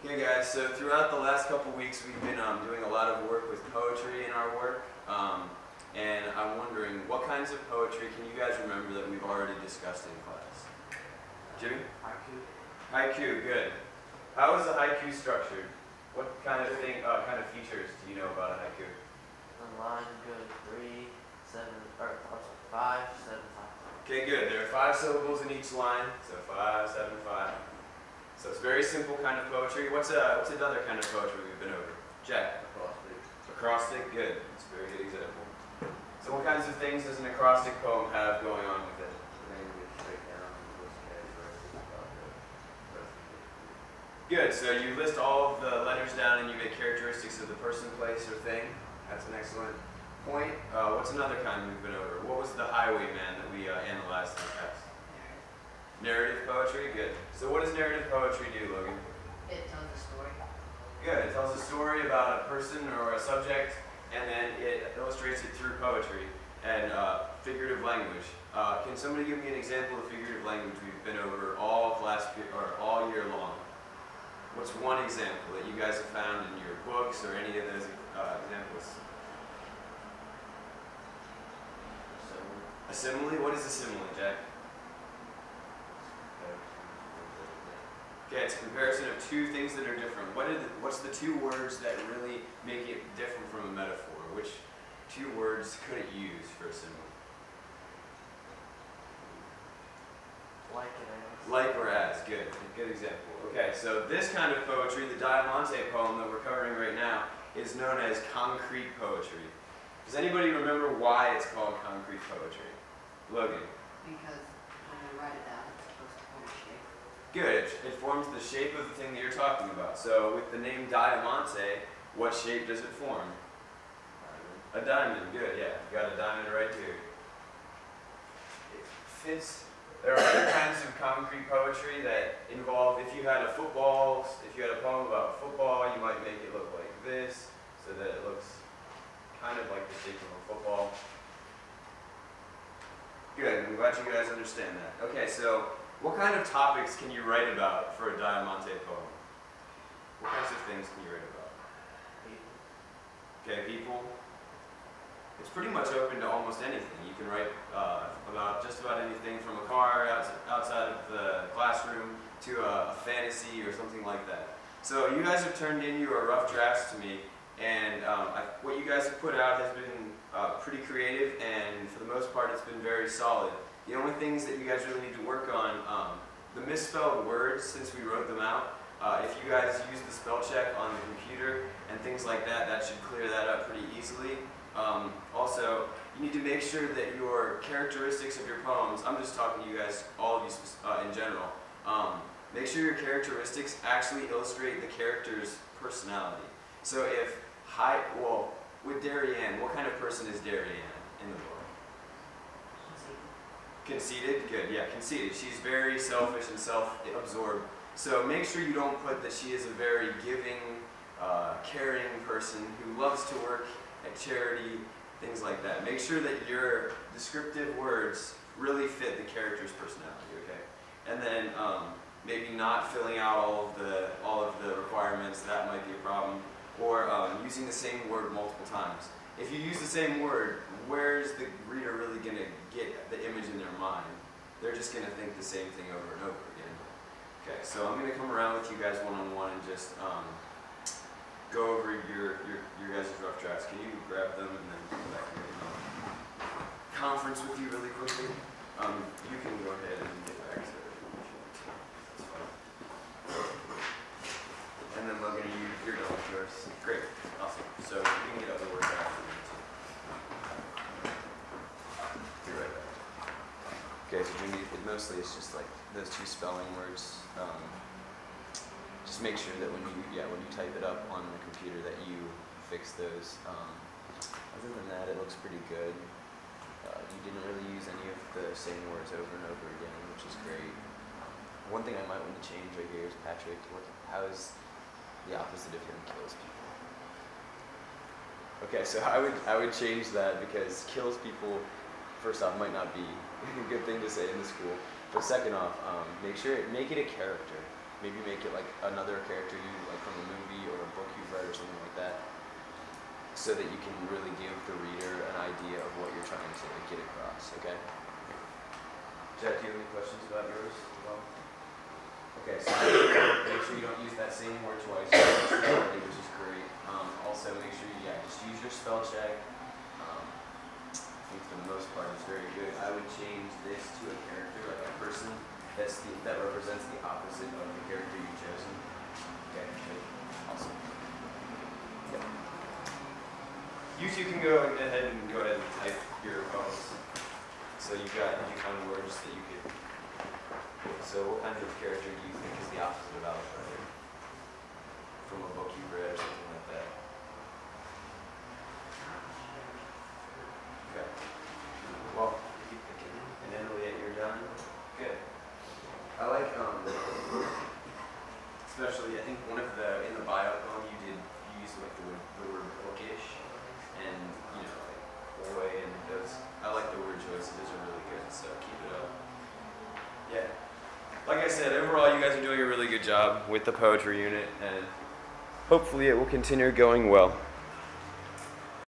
Okay guys, so throughout the last couple weeks we've been doing a lot of work with poetry in our work, and I'm wondering what kinds of poetry can you guys remember that we've already discussed in class? Jimmy? Haiku. Haiku, good. How is a haiku structured? What kind of features do you know about a haiku? The line goes 3, 7, or 5, 7, 5. Okay, good. There are 5 syllables in each line, so 5, 7, 5. So it's very simple kind of poetry. What's another kind of poetry we've been over? Jack? Acrostic. Acrostic, good. That's a very good example. So what kinds of things does an acrostic poem have going on with it? Good, so you list all of the letters down and you make characteristics of the person, place, or thing. That's an excellent point. What's another kind we've been over? What was the highwayman that we analyzed in the past? Narrative poetry, good. So what does narrative poetry do, Logan? It tells a story. Good, it tells a story about a person or a subject, and then it illustrates it through poetry and figurative language. Can somebody give me an example of figurative language we've been over all year long? What's one example that you guys have found in your books or any of those examples? A simile? What is a simile, Jack? Okay, it's a comparison of two things that are different. What's the 2 words that really make it different from a metaphor? Which 2 words could it use for a simile? Like and as. Like or as, good. Good example. Okay, so this kind of poetry, the Diamante poem that we're covering right now, is known as concrete poetry. Does anybody remember why it's called concrete poetry? Logan? Because when you write it down, it's supposed to form a shape. Good. It forms the shape of the thing that you're talking about. So with the name Diamante, what shape does it form? A diamond. Good, yeah. You got a diamond right here. It fits. There are other kinds of concrete poetry that involve, if you had a poem about football, you might make it look like this, so that it looks kind of like the shape of a football. Good, I'm glad you guys understand that. Okay, so what kind of topics can you write about for a Diamante poem? What kinds of things can you write about? People. Okay, people. It's pretty much open to almost anything. You can write about just about anything from a car outside of the classroom to a fantasy or something like that. So you guys have turned in your rough drafts to me, and what you guys have put out has been pretty creative, and for the most part it's been very solid. The only things that you guys really need to work on, the misspelled words, since we wrote them out, if you guys use the spell check on the computer and things like that, that should clear that up pretty easily. Also, you need to make sure that your characteristics of your poems, I'm just talking to you guys, all of you in general, make sure your characteristics actually illustrate the character's personality. So with Darien, what kind of person is Darien in the book? Conceited? Good, yeah, conceited. She's very selfish and self-absorbed. So make sure you don't put that she is a very giving, caring person who loves to work at charity, things like that. Make sure that your descriptive words really fit the character's personality, okay? And then maybe not filling out all of the requirements, that might be a problem. Or using the same word multiple times. If you use the same word, where's the reader really going to get the image in their mind? They're just going to think the same thing over and over again. Okay, so I'm going to come around with you guys one-on-one and just go over your guys' rough drafts. Can you grab them and then come back here and conference with you really quickly? You can go ahead and get back to it if you want to. That's fine. And then Logan, you're done with yours. Great, awesome. So you can get other words after me too. Be right back. Okay, so mostly it's just like those 2 spelling words. Just make sure that when you type it up on the computer that you fix those. Other than that, it looks pretty good. You didn't really use any of the same words over and over again, which is great. One thing I might want to change right here is Patrick. How is the opposite of him kills people? Okay, so I would change that because kills people, first off, might not be a good thing to say in the school. But second off, make it a character. maybe make it like another character you like from a movie or a book you've read or something like that, so that you can really give the reader an idea of what you're trying to get across. Okay. Jack, do you have any questions about yours as well? Okay, so make sure you don't use that same word twice, which is great. Also, make sure you just use your spell check. I think for the most part, it's very good. I would change this to a character, like a person that represents the opposite of the character you've chosen. Okay, good. Awesome. Yeah. You two can go ahead and type your poems. So you found words that you could. So what kind of character do you think is the opposite of Alexander? From a book you've read or something like that. Okay. Well, keep thinking. And then you're done. Good. I like especially I think one of in the bio poem you used like the word bookish and like boy and those. I like the word choices. Those are really good. So keep it up. Yeah. Like I said, overall you guys are doing a really good job with the poetry unit, and hopefully it will continue going well.